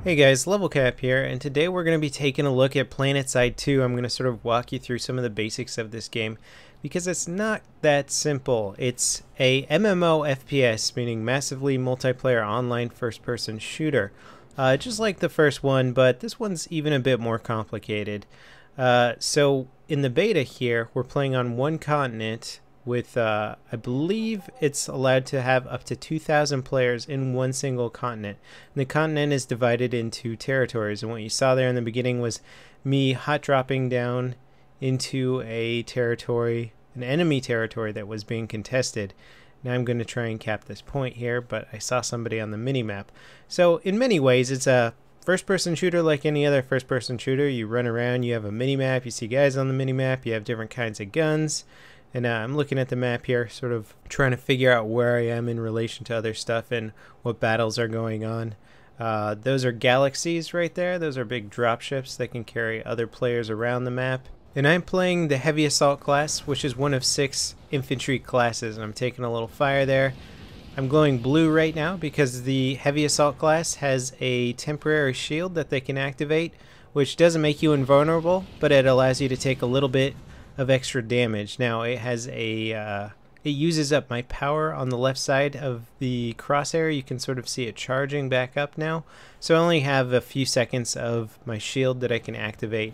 Hey guys, LevelCap here, and today we're going to be taking a look at Planetside 2. I'm going to sort of walk you through some of the basics of this game because it's not that simple. It's a MMO FPS, meaning massively multiplayer online first-person shooter. Just like the first one, but this one's even a bit more complicated. So in the beta here, we're playing on one continent with, I believe it's allowed to have up to 2,000 players in one single continent. And the continent is divided into territories, and what you saw there in the beginning was me hot dropping down into a territory, an enemy territory that was being contested. Now I'm going to try and cap this point here, but I saw somebody on the minimap. So in many ways, it's a first-person shooter like any other first-person shooter. You run around, you have a minimap, you see guys on the minimap, you have different kinds of guns. And I'm looking at the map here, sort of trying to figure out where I am in relation to other stuff and what battles are going on. Those are galaxies right there. Those are big dropships that can carry other players around the map. And I'm playing the Heavy Assault class, which is one of 6 infantry classes. And I'm taking a little fire there. I'm glowing blue right now because the Heavy Assault class has a temporary shield that they can activate, which doesn't make you invulnerable, but it allows you to take a little bit of extra damage. Now it has a it uses up my power on the left side of the crosshair. You can sort of see it charging back up now, so I only have a few seconds of my shield that I can activate,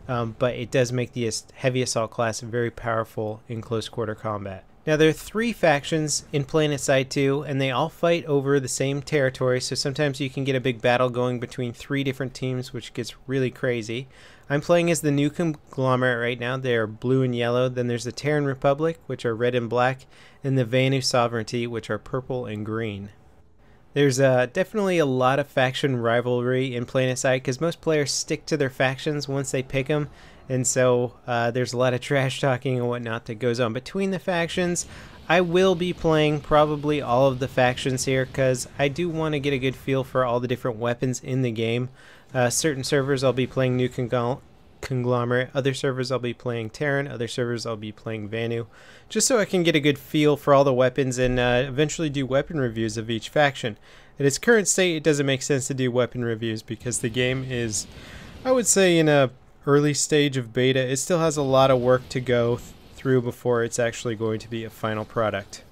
but it does make the Heavy Assault class very powerful in close quarter combat. Now there are 3 factions in Planetside 2, and they all fight over the same territory, so sometimes you can get a big battle going between 3 different teams, which gets really crazy. I'm playing as the New Conglomerate right now. They are blue and yellow. Then there's the Terran Republic, which are red and black, and the Vanu Sovereignty, which are purple and green. There's definitely a lot of faction rivalry in Planetside because most players stick to their factions once they pick them. And so there's a lot of trash talking and whatnot that goes on between the factions. I will be playing probably all of the factions here because I do want to get a good feel for all the different weapons in the game. Certain servers I'll be playing New Conglomerate, other servers I'll be playing Terran, other servers I'll be playing Vanu, just so I can get a good feel for all the weapons and eventually do weapon reviews of each faction. At its current state, it doesn't make sense to do weapon reviews because the game is, I would say, in a early stage of beta. It still has a lot of work to go through before it's actually going to be a final product.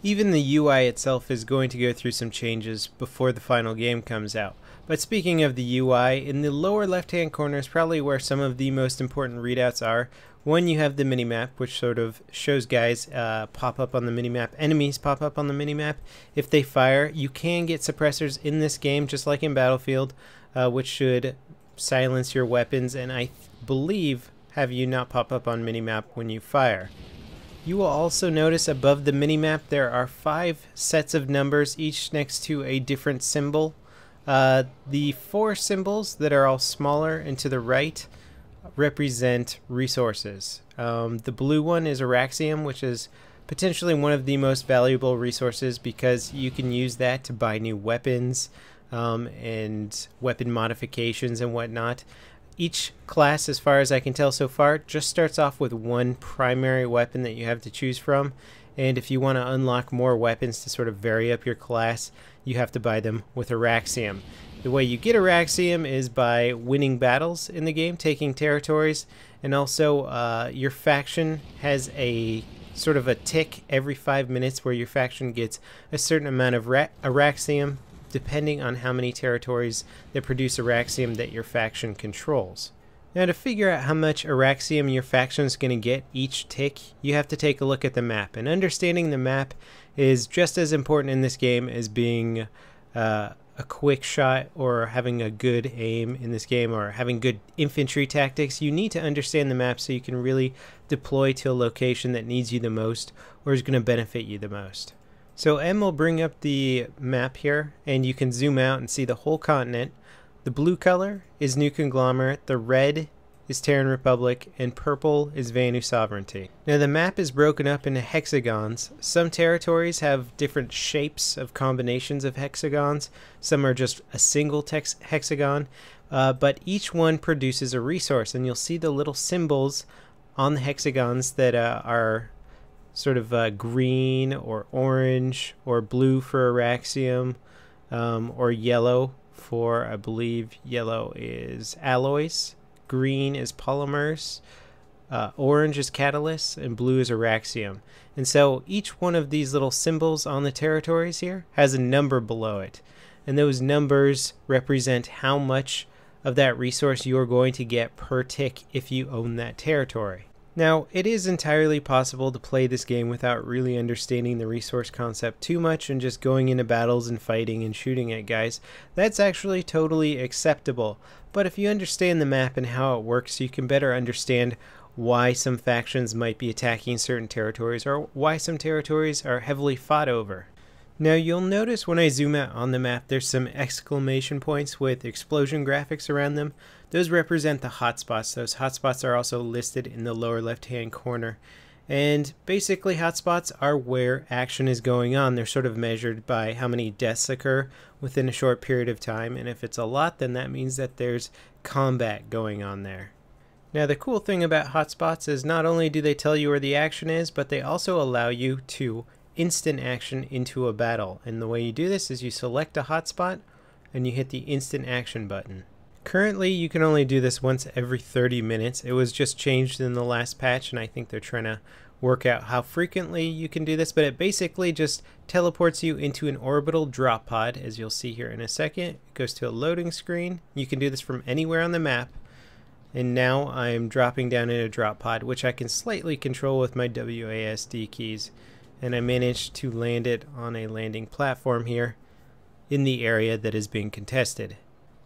Even the UI itself is going to go through some changes before the final game comes out. But speaking of the UI, in the lower left-hand corner is probably where some of the most important readouts are. One, you have the minimap, which sort of shows guys pop up on the minimap, enemies pop up on the minimap. If they fire, you can get suppressors in this game, just like in Battlefield, which should silence your weapons, and I believe have you not pop up on minimap when you fire. You will also notice above the minimap there are 5 sets of numbers, each next to a different symbol. The 4 symbols that are all smaller and to the right represent resources. The blue one is Araxium, which is potentially one of the most valuable resources because you can use that to buy new weapons and weapon modifications and whatnot. Each class, as far as I can tell so far, just starts off with one primary weapon that you have to choose from, and if you want to unlock more weapons to sort of vary up your class, you have to buy them with Araxium. The way you get Araxium is by winning battles in the game, taking territories, and also your faction has a sort of a tick every 5 minutes where your faction gets a certain amount of Araxium depending on how many territories that produce Araxium that your faction controls. Now to figure out how much Araxium your faction is going to get each tick, you have to take a look at the map. And understanding the map is just as important in this game as being a quick shot or having a good aim in this game or having good infantry tactics. You need to understand the map so you can really deploy to a location that needs you the most or is going to benefit you the most. So M will bring up the map here, and you can zoom out and see the whole continent. The blue color is New Conglomerate, the red is Terran Republic, and purple is Vanu Sovereignty. Now the map is broken up into hexagons. Some territories have different shapes of combinations of hexagons. Some are just a single hexagon, but each one produces a resource, and you'll see the little symbols on the hexagons that are sort of green or orange or blue for Araxium, or yellow for, I believe, yellow is alloys, green is polymers, orange is catalysts, and blue is araxium. And so each one of these little symbols on the territories here has a number below it. And those numbers represent how much of that resource you're going to get per tick if you own that territory. Now, it is entirely possible to play this game without really understanding the resource concept too much and just going into battles and fighting and shooting at guys. That's actually totally acceptable. But if you understand the map and how it works, you can better understand why some factions might be attacking certain territories or why some territories are heavily fought over. Now you'll notice when I zoom out on the map there's some exclamation points with explosion graphics around them. Those represent the hotspots. Those hotspots are also listed in the lower left hand corner. And basically hotspots are where action is going on. They're sort of measured by how many deaths occur within a short period of time, and if it's a lot, then that means that there's combat going on there. Now the cool thing about hotspots is not only do they tell you where the action is, but they also allow you to instant action into a battle. And the way you do this is you select a hotspot and you hit the instant action button. Currently you can only do this once every 30 minutes. It was just changed in the last patch, and I think they're trying to work out how frequently you can do this, but it basically just teleports you into an orbital drop pod, as you'll see here in a second. It goes to a loading screen. You can do this from anywhere on the map. And now I'm dropping down in a drop pod, which I can slightly control with my WASD keys. And I managed to land it on a landing platform here in the area that is being contested.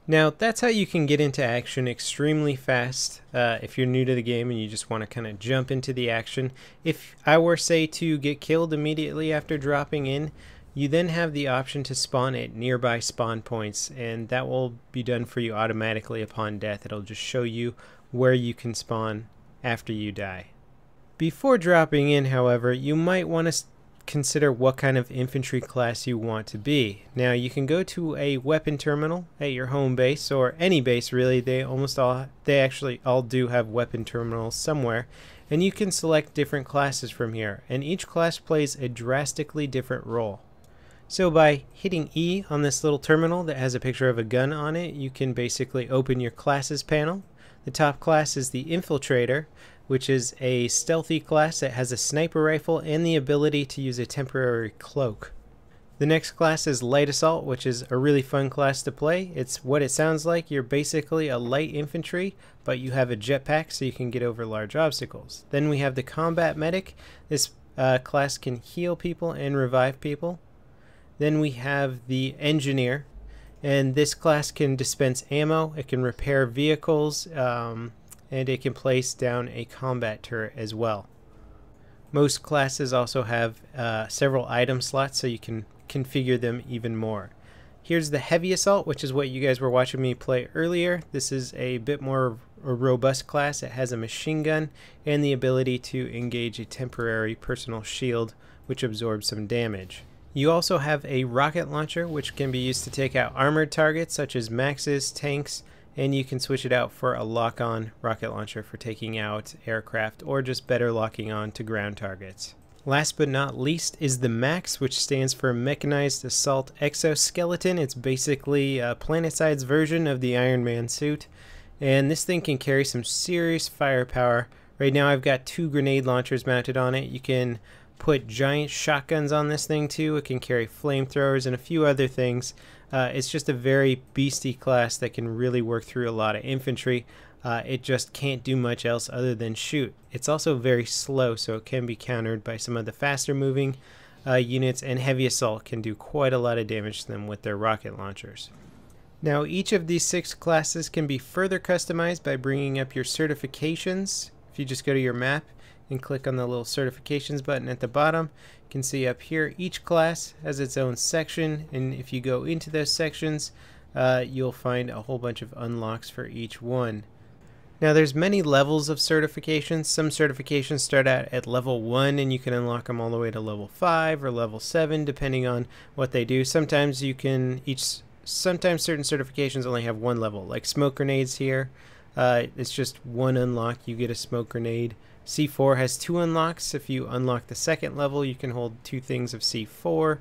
Now that's how you can get into action extremely fast if you're new to the game and you just want to kind of jump into the action. If I were, say, to get killed immediately after dropping in, you then have the option to spawn at nearby spawn points, and that will be done for you automatically upon death. It'll just show you where you can spawn after you die. Before dropping in, however, you might want to consider what kind of infantry class you want to be. Now you can go to a weapon terminal at your home base, or any base really. They actually all do have weapon terminals somewhere, and you can select different classes from here, and each class plays a drastically different role. So by hitting E on this little terminal that has a picture of a gun on it, you can basically open your classes panel. The top class is the Infiltrator, which is a stealthy class that has a sniper rifle and the ability to use a temporary cloak. The next class is Light Assault, which is a really fun class to play. It's what it sounds like. You're basically a light infantry, but you have a jetpack so you can get over large obstacles. Then we have the Combat Medic. This class can heal people and revive people. Then we have the Engineer, and this class can dispense ammo, it can repair vehicles, and it can place down a combat turret as well. Most classes also have several item slots, so you can configure them even more. Here's the Heavy Assault, which is what you guys were watching me play earlier. This is a bit more a robust class. It has a machine gun and the ability to engage a temporary personal shield, which absorbs some damage. You also have a rocket launcher, which can be used to take out armored targets such as Maxes, tanks, and you can switch it out for a lock-on rocket launcher for taking out aircraft or just better locking on to ground targets. Last but not least is the MAX, which stands for Mechanized Assault Exoskeleton. It's basically Planetside's version of the Iron Man suit, and this thing can carry some serious firepower. Right now I've got 2 grenade launchers mounted on it. You can put giant shotguns on this thing too. It can carry flamethrowers and a few other things. It's just a very beastie class that can really work through a lot of infantry. It just can't do much else other than shoot. It's also very slow, so it can be countered by some of the faster moving units, and Heavy Assault can do quite a lot of damage to them with their rocket launchers. Now each of these 6 classes can be further customized by bringing up your certifications. If you just go to your map and click on the little certifications button at the bottom, you can see up here each class has its own section, and if you go into those sections you'll find a whole bunch of unlocks for each one. Now there's many levels of certifications. Some certifications start out at level 1 and you can unlock them all the way to level 5 or level 7 depending on what they do. Sometimes certain certifications only have 1 level, like smoke grenades here. It's just 1 unlock, you get a smoke grenade. C4 has 2 unlocks. If you unlock the 2nd level, you can hold 2 things of C4.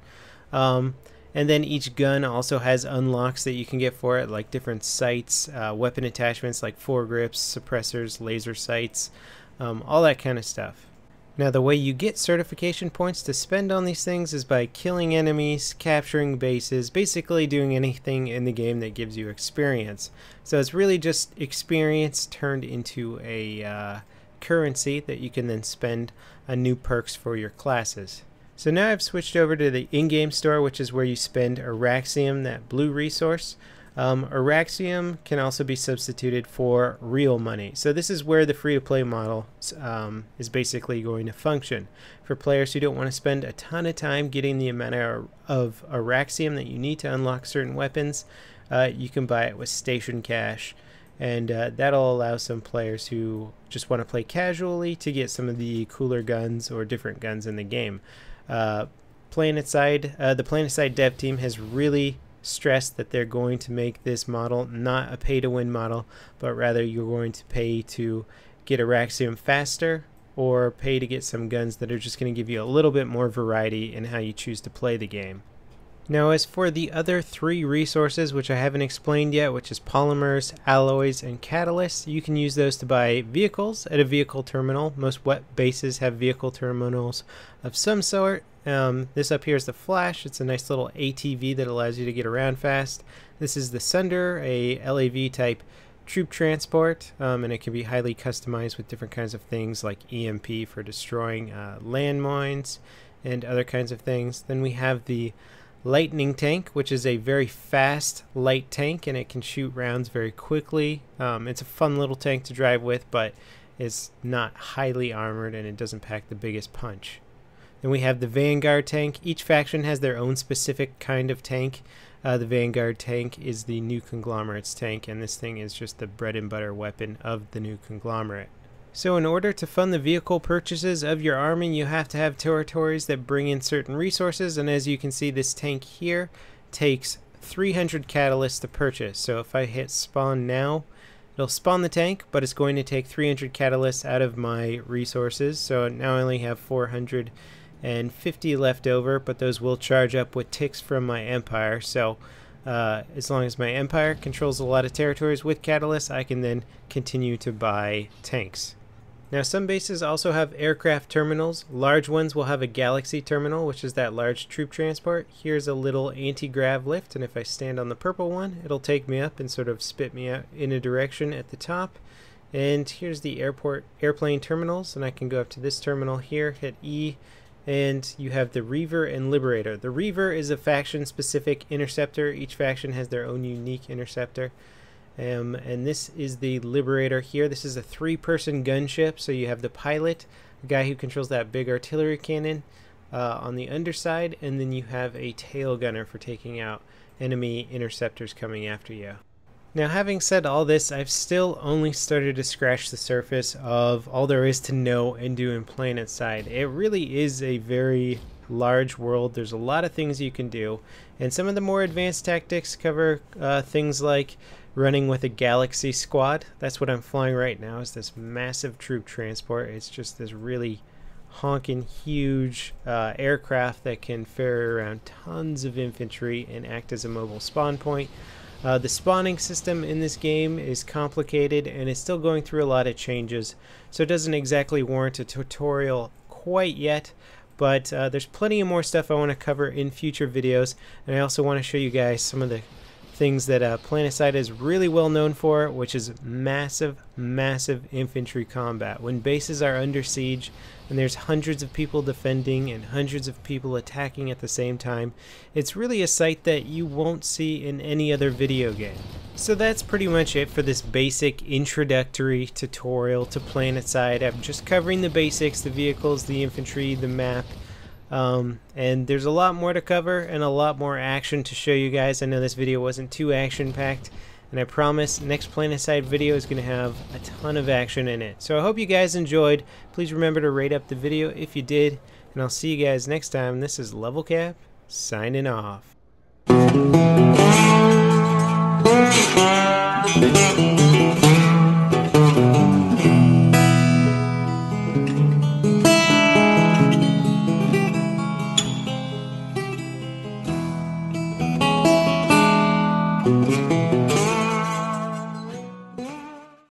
And And then each gun also has unlocks that you can get for it, like different sights, weapon attachments like foregrips, suppressors, laser sights, all that kind of stuff. Now the way you get certification points to spend on these things is by killing enemies, capturing bases, basically doing anything in the game that gives you experience. So it's really just experience turned into a currency that you can then spend on new perks for your classes. So now I've switched over to the in-game store, which is where you spend Araxium, that blue resource. Araxium can also be substituted for real money. So this is where the free-to-play model is basically going to function. For players who don't want to spend a ton of time getting the amount of Araxium that you need to unlock certain weapons, you can buy it with station cash. And that'll allow some players who just want to play casually to get some of the cooler guns or different guns in the game. Planetside, the Planetside dev team has really stressed that they're going to make this model not a pay-to-win model, but rather you're going to pay to get Araxium faster or pay to get some guns that are just going to give you a little bit more variety in how you choose to play the game. Now as for the other three resources, which I haven't explained yet, which is polymers, alloys, and catalysts, you can use those to buy vehicles at a vehicle terminal. Most wet bases have vehicle terminals of some sort. This up here is the Flash. It's a nice little ATV that allows you to get around fast. This is the Sunder, a LAV type troop transport, and it can be highly customized with different kinds of things like EMP for destroying landmines and other kinds of things. Then we have the Lightning tank, which is a very fast light tank, and it can shoot rounds very quickly. It's a fun little tank to drive with, but it's not highly armored and it doesn't pack the biggest punch. Then we have the Vanguard tank. Each faction has their own specific kind of tank. The Vanguard tank is the New Conglomerate's tank, and this thing is just the bread and butter weapon of the New Conglomerate. So in order to fund the vehicle purchases of your army, you have to have territories that bring in certain resources, and as you can see, this tank here takes 300 catalysts to purchase. So if I hit spawn now, it'll spawn the tank, but it's going to take 300 catalysts out of my resources. So now I only have 450 left over, but those will charge up with ticks from my empire. So as long as my empire controls a lot of territories with catalysts, I can then continue to buy tanks. Now some bases also have aircraft terminals. Large ones will have a Galaxy terminal, which is that large troop transport. Here's a little anti-grav lift, and if I stand on the purple one, it'll take me up and sort of spit me out in a direction at the top. And here's the airplane terminals, and I can go up to this terminal here, hit E, and you have the Reaver and Liberator. The Reaver is a faction-specific interceptor. Each faction has their own unique interceptor. And this is the Liberator here. This is a 3-person gunship, so you have the pilot, the guy who controls that big artillery cannon on the underside, and then you have a tail gunner for taking out enemy interceptors coming after you. Now having said all this, I've still only started to scratch the surface of all there is to know and do in Planetside. It really is a very large world. There's a lot of things you can do, and some of the more advanced tactics cover things like running with a Galaxy squad. That's what I'm flying right now, is this massive troop transport. It's just this really honking huge aircraft that can ferry around tons of infantry and act as a mobile spawn point. The spawning system in this game is complicated and is still going through a lot of changes, so it doesn't exactly warrant a tutorial quite yet, but there's plenty of more stuff I want to cover in future videos, and I also want to show you guys some of the things that Planetside is really well known for, which is massive infantry combat. When bases are under siege and there's hundreds of people defending and hundreds of people attacking at the same time, it's really a sight that you won't see in any other video game. So that's pretty much it for this basic introductory tutorial to Planetside. I'm just covering the basics, the vehicles, the infantry, the map. And there's a lot more to cover and a lot more action to show you guys. I know this video wasn't too action-packed, and I promise next Planetside video is going to have a ton of action in it. So I hope you guys enjoyed. Please remember to rate up the video if you did, and I'll see you guys next time. This is LevelCap signing off. you.